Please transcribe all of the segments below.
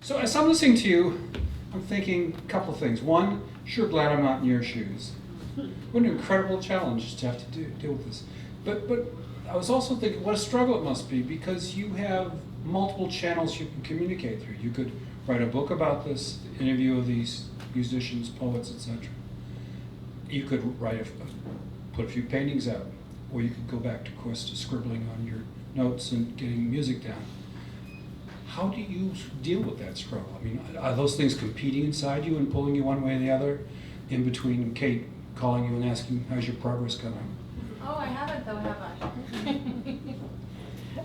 So as I'm listening to you, I'm thinking a couple of things. One, sure glad I'm not in your shoes. What an incredible challenge to have to deal with this. But I was also thinking what a struggle it must be, because you have multiple channels you can communicate through. You could write a book about this, interview of these musicians, poets, etc. You could put a few paintings out, or you could go back, of course, to scribbling on your notes and getting music down. How do you deal with that struggle? I mean, are those things competing inside you and pulling you one way or the other, in between Kate calling you and asking, how's your progress going? Oh, I haven't though, have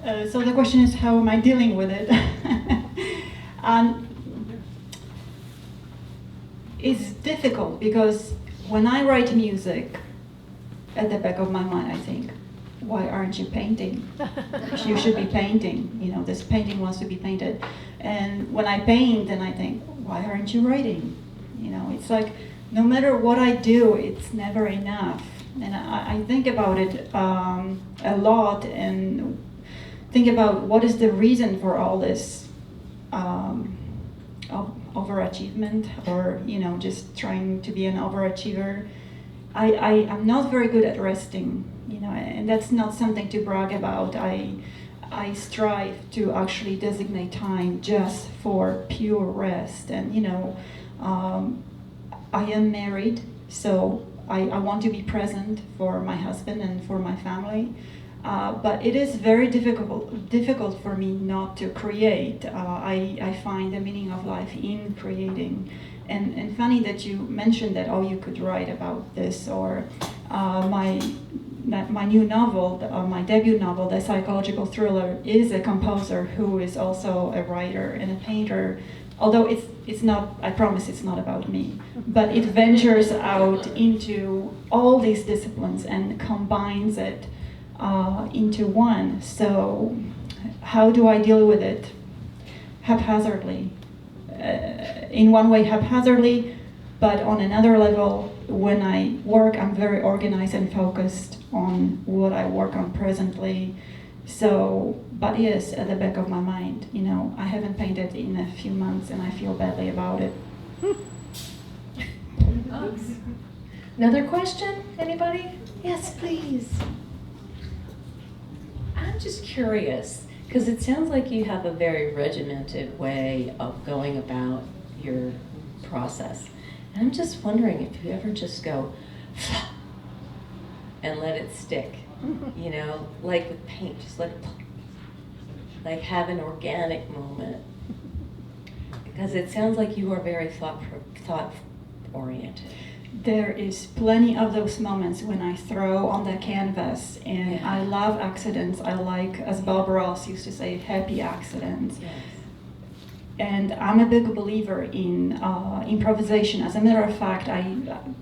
I? So the question is, how am I dealing with it? It's difficult because when I write music, at the back of my mind I think, why aren't you painting? You should be painting. You know, this painting wants to be painted. And when I paint, then I think, why aren't you writing? You know, it's like, no matter what I do, it's never enough. And I think about it a lot, and think about what is the reason for all this overachievement, or, you know, just trying to be an overachiever. I'm not very good at resting, you know, and that's not something to brag about. I strive to actually designate time just for pure rest. And, you know, I am married, so I want to be present for my husband and for my family. But it is very difficult for me not to create. I find the meaning of life in creating. And funny that you mentioned that, oh, you could write about this, or my new novel, my debut novel, the psychological thriller, is a composer who is also a writer and a painter. Although it's not, I promise it's not about me, but it ventures out into all these disciplines and combines it into one. So how do I deal with it? Haphazardly. In one way haphazardly, but on another level, when I work, I'm very organized and focused on what I work on presently. So, but yes, at the back of my mind, you know, I haven't painted in a few months and I feel badly about it. Another question? Anybody? Yes, please. I'm just curious, because it sounds like you have a very regimented way of going about your process. And I'm just wondering if you ever just go and let it stick, you know, like with paint, just let it, like have an organic moment. Because it sounds like you are very thought-oriented. There is plenty of those moments when I throw on the canvas, and Yeah. I love accidents. I like, as Bob Ross used to say, happy accidents. Yes. And I'm a big believer in improvisation. As a matter of fact,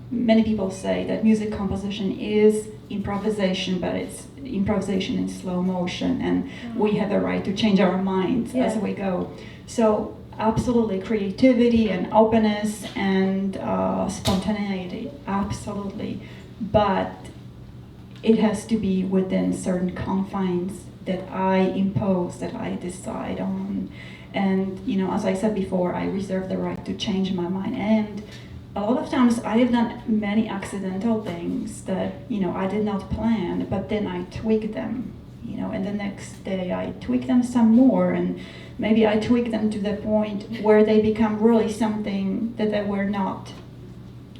many people say that music composition is improvisation, but it's improvisation in slow motion, and we have a right to change our minds as we go. So absolutely, creativity and openness and spontaneity, absolutely. But it has to be within certain confines that I impose, that I decide on. And, you know, as I said before, I reserve the right to change my mind. And a lot of times I have done many accidental things that, you know, I did not plan, but then I tweak them, you know, and the next day I tweak them some more, and maybe I tweak them to the point where they become really something that they were not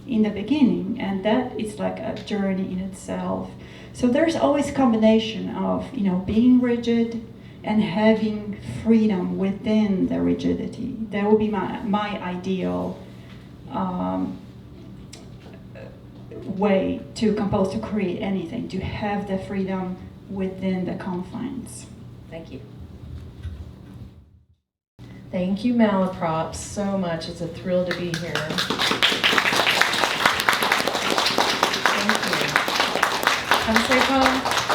in the beginning. And that is like a journey in itself. So there's always a combination of, you know, being rigid and having freedom within the rigidity. That would be my ideal way to compose, to create anything, to have the freedom within the confines. Thank you. Thank you, Malaprop, so much. It's a thrill to be here. Thank you. Come say Paul.